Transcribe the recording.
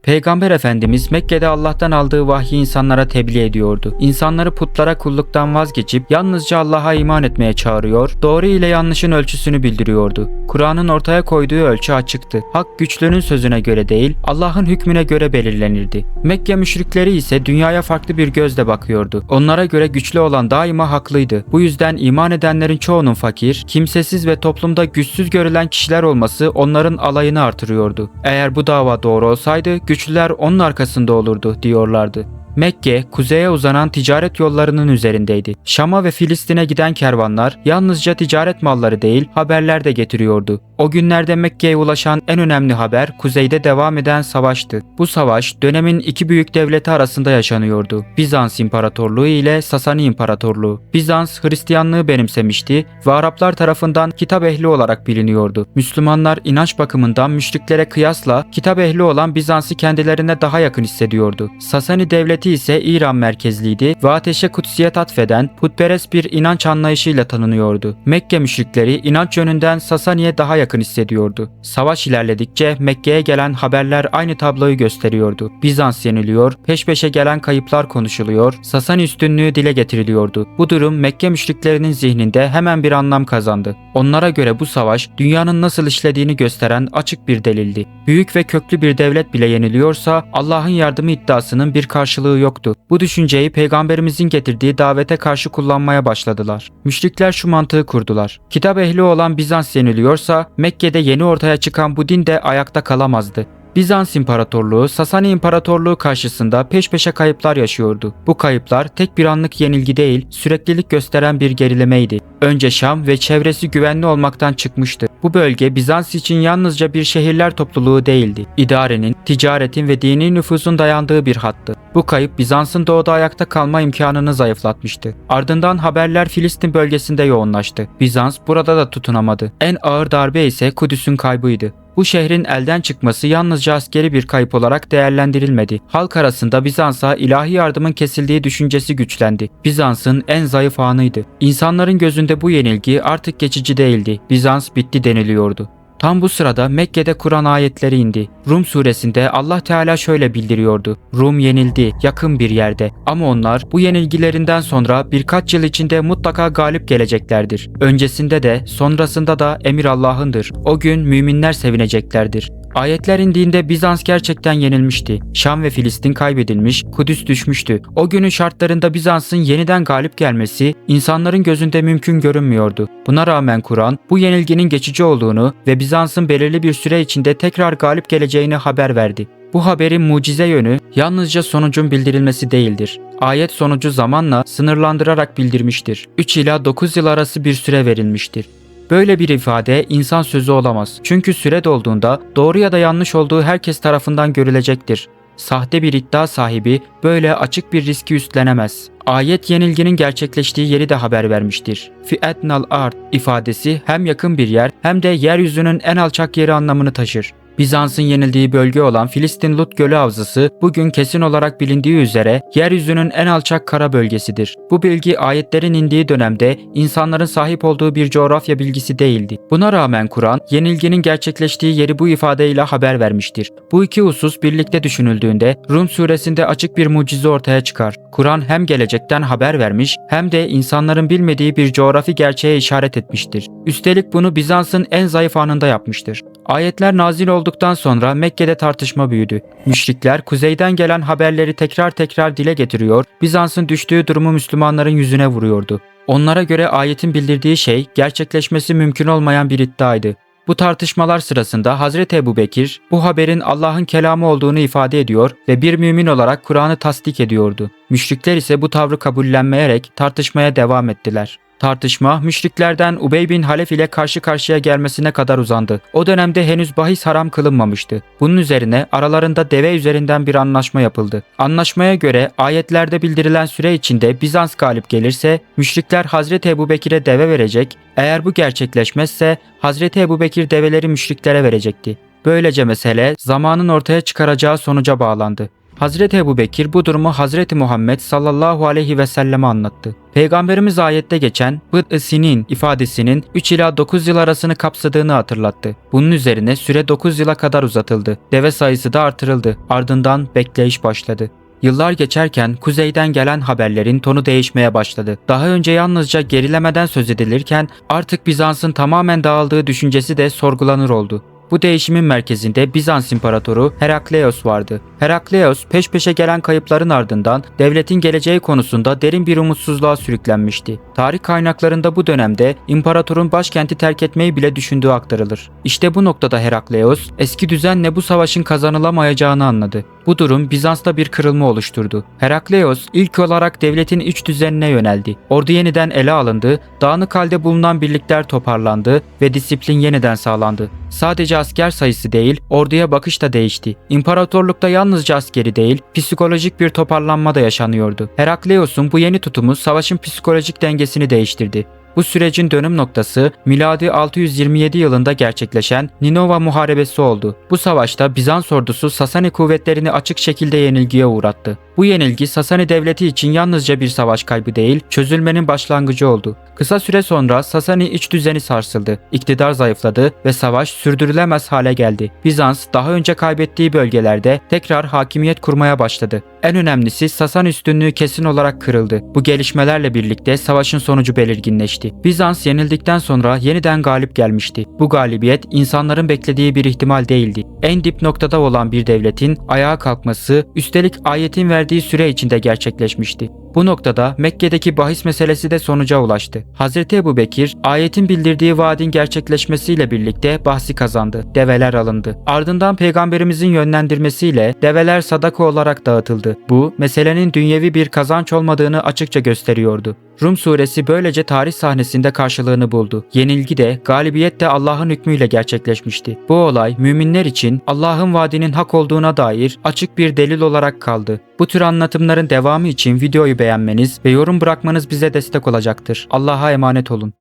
Peygamber Efendimiz Mekke'de Allah'tan aldığı vahyi insanlara tebliğ ediyordu. İnsanları putlara kulluktan vazgeçip yalnızca Allah'a iman etmeye çağırıyor, doğru ile yanlışın ölçüsünü bildiriyordu. Kur'an'ın ortaya koyduğu ölçü açıktı. Hak güçlünün sözüne göre değil, Allah'ın hükmüne göre belirlenirdi. Mekke müşrikleri ise dünyaya farklı bir gözle bakıyordu. Onlara göre güçlü olan daima haklıydı. Bu yüzden iman edenlerin çoğunun fakir, kimsesiz ve toplumda güçsüz görülen kişiler olması onların alayını artırıyordu. Eğer bu dava doğru olsaydı güçlüler onun arkasında olurdu diyorlardı. Mekke, kuzeye uzanan ticaret yollarının üzerindeydi. Şam'a ve Filistin'e giden kervanlar yalnızca ticaret malları değil, haberler de getiriyordu. O günlerde Mekke'ye ulaşan en önemli haber kuzeyde devam eden savaştı. Bu savaş dönemin iki büyük devleti arasında yaşanıyordu. Bizans İmparatorluğu ile Sasani İmparatorluğu. Bizans Hristiyanlığı benimsemişti ve Araplar tarafından kitap ehli olarak biliniyordu. Müslümanlar inanç bakımından müşriklere kıyasla kitap ehli olan Bizans'ı kendilerine daha yakın hissediyordu. Sasani devleti ise İran merkezliydi ve ateşe kutsiyet atfeden putperest bir inanç anlayışıyla tanınıyordu. Mekke müşrikleri inanç yönünden Sasani'ye daha yakın hissediyordu. Savaş ilerledikçe Mekke'ye gelen haberler aynı tabloyu gösteriyordu. Bizans yeniliyor, peş peşe gelen kayıplar konuşuluyor, Sasani üstünlüğü dile getiriliyordu. Bu durum Mekke müşriklerinin zihninde hemen bir anlam kazandı. Onlara göre bu savaş dünyanın nasıl işlediğini gösteren açık bir delildi. Büyük ve köklü bir devlet bile yeniliyorsa Allah'ın yardımı iddiasının bir karşılığı yoktu. Bu düşünceyi Peygamberimizin getirdiği davete karşı kullanmaya başladılar. Müşrikler şu mantığı kurdular. Kitap ehli olan Bizans yeniliyorsa Mekke'de yeni ortaya çıkan bu din de ayakta kalamazdı. Bizans İmparatorluğu, Sasani İmparatorluğu karşısında peş peşe kayıplar yaşıyordu. Bu kayıplar tek bir anlık yenilgi değil, süreklilik gösteren bir gerilemeydi. Önce Şam ve çevresi güvenli olmaktan çıkmıştı. Bu bölge Bizans için yalnızca bir şehirler topluluğu değildi. İdarenin, ticaretin ve dini nüfusun dayandığı bir hattı. Bu kayıp Bizans'ın doğuda ayakta kalma imkanını zayıflatmıştı. Ardından haberler Filistin bölgesinde yoğunlaştı. Bizans burada da tutunamadı. En ağır darbe ise Kudüs'ün kaybıydı. Bu şehrin elden çıkması yalnızca askeri bir kayıp olarak değerlendirilmedi. Halk arasında Bizans'a ilahi yardımın kesildiği düşüncesi güçlendi. Bizans'ın en zayıf anıydı. İnsanların gözünde bu yenilgi artık geçici değildi. Bizans bitti deniliyordu. Tam bu sırada Mekke'de Kur'an ayetleri indi. Rum suresinde Allah Teala şöyle bildiriyordu. Rum yenildi, yakın bir yerde. Ama onlar bu yenilgilerinden sonra birkaç yıl içinde mutlaka galip geleceklerdir. Öncesinde de sonrasında da emir Allah'ındır. O gün müminler sevineceklerdir. Ayetler indiğinde Bizans gerçekten yenilmişti. Şam ve Filistin kaybedilmiş, Kudüs düşmüştü. O günün şartlarında Bizans'ın yeniden galip gelmesi insanların gözünde mümkün görünmüyordu. Buna rağmen Kur'an bu yenilginin geçici olduğunu ve Bizans'ın belirli bir süre içinde tekrar galip geleceğini haber verdi. Bu haberin mucize yönü yalnızca sonucun bildirilmesi değildir. Ayet sonucu zamanla sınırlandırarak bildirmiştir. 3 ila 9 yıl arası bir süre verilmiştir. Böyle bir ifade insan sözü olamaz. Çünkü süre dolduğunda doğru ya da yanlış olduğu herkes tarafından görülecektir. Sahte bir iddia sahibi böyle açık bir riski üstlenemez. Ayet yenilginin gerçekleştiği yeri de haber vermiştir. Fi etnal ard ifadesi hem yakın bir yer hem de yeryüzünün en alçak yeri anlamını taşır. Bizans'ın yenildiği bölge olan Filistin Lut Gölü Havzası bugün kesin olarak bilindiği üzere yeryüzünün en alçak kara bölgesidir. Bu bilgi ayetlerin indiği dönemde insanların sahip olduğu bir coğrafya bilgisi değildi. Buna rağmen Kur'an yenilginin gerçekleştiği yeri bu ifadeyle haber vermiştir. Bu iki husus birlikte düşünüldüğünde Rum suresinde açık bir mucize ortaya çıkar. Kur'an hem gelecekten haber vermiş hem de insanların bilmediği bir coğrafi gerçeğe işaret etmiştir. Üstelik bunu Bizans'ın en zayıf anında yapmıştır. Ayetler nazil olduktan sonra Mekke'de tartışma büyüdü. Müşrikler kuzeyden gelen haberleri tekrar tekrar dile getiriyor, Bizans'ın düştüğü durumu Müslümanların yüzüne vuruyordu. Onlara göre ayetin bildirdiği şey gerçekleşmesi mümkün olmayan bir iddiaydı. Bu tartışmalar sırasında Hazreti Ebubekir bu haberin Allah'ın kelamı olduğunu ifade ediyor ve bir mümin olarak Kur'an'ı tasdik ediyordu. Müşrikler ise bu tavrı kabullenmeyerek tartışmaya devam ettiler. Tartışma müşriklerden Ubey bin Halef ile karşı karşıya gelmesine kadar uzandı. O dönemde henüz bahis haram kılınmamıştı. Bunun üzerine aralarında deve üzerinden bir anlaşma yapıldı. Anlaşmaya göre ayetlerde bildirilen süre içinde Bizans galip gelirse müşrikler Hazreti Ebubekir'e deve verecek, eğer bu gerçekleşmezse Hazreti Ebubekir develeri müşriklere verecekti. Böylece mesele zamanın ortaya çıkaracağı sonuca bağlandı. Hazreti Ebubekir bu durumu Hazreti Muhammed sallallahu aleyhi ve selleme anlattı. Peygamberimiz ayette geçen bıd-ı sinin ifadesinin 3 ila 9 yıl arasını kapsadığını hatırlattı. Bunun üzerine süre 9 yıla kadar uzatıldı. Deve sayısı da artırıldı. Ardından bekleyiş başladı. Yıllar geçerken kuzeyden gelen haberlerin tonu değişmeye başladı. Daha önce yalnızca gerilemeden söz edilirken artık Bizans'ın tamamen dağıldığı düşüncesi de sorgulanır oldu. Bu değişimin merkezinde Bizans İmparatoru Herakleios vardı. Herakleios peş peşe gelen kayıpların ardından devletin geleceği konusunda derin bir umutsuzluğa sürüklenmişti. Tarih kaynaklarında bu dönemde imparatorun başkenti terk etmeyi bile düşündüğü aktarılır. İşte bu noktada Herakleios eski düzenle bu savaşın kazanılamayacağını anladı. Bu durum Bizans'ta bir kırılma oluşturdu. Herakleios ilk olarak devletin iç düzenine yöneldi. Ordu yeniden ele alındı, dağınık halde bulunan birlikler toparlandı ve disiplin yeniden sağlandı. Sadece asker sayısı değil, orduya bakış da değişti. İmparatorlukta yalnızca askeri değil, psikolojik bir toparlanma da yaşanıyordu. Herakleios'un bu yeni tutumu savaşın psikolojik dengesini değiştirdi. Bu sürecin dönüm noktası miladi 627 yılında gerçekleşen Ninova Muharebesi oldu. Bu savaşta Bizans ordusu Sasani kuvvetlerini açık şekilde yenilgiye uğrattı. Bu yenilgi Sasani devleti için yalnızca bir savaş kaybı değil, çözülmenin başlangıcı oldu. Kısa süre sonra Sasani iç düzeni sarsıldı, iktidar zayıfladı ve savaş sürdürülemez hale geldi. Bizans daha önce kaybettiği bölgelerde tekrar hakimiyet kurmaya başladı. En önemlisi Sasani üstünlüğü kesin olarak kırıldı. Bu gelişmelerle birlikte savaşın sonucu belirginleşti. Bizans yenildikten sonra yeniden galip gelmişti. Bu galibiyet insanların beklediği bir ihtimal değildi. En dip noktada olan bir devletin ayağa kalkması, üstelik ayetin verdiği süre içinde gerçekleşmişti. Bu noktada Mekke'deki bahis meselesi de sonuca ulaştı. Hazreti Ebubekir, ayetin bildirdiği vaadin gerçekleşmesiyle birlikte bahsi kazandı. Develer alındı. Ardından Peygamberimizin yönlendirmesiyle develer sadaka olarak dağıtıldı. Bu, meselenin dünyevi bir kazanç olmadığını açıkça gösteriyordu. Rum suresi böylece tarih sahnesinde karşılığını buldu. Yenilgi de, galibiyet de Allah'ın hükmüyle gerçekleşmişti. Bu olay müminler için Allah'ın vaadinin hak olduğuna dair açık bir delil olarak kaldı. Bu tür anlatımların devamı için videoyu beğenmeniz ve yorum bırakmanız bize destek olacaktır. Allah'a emanet olun.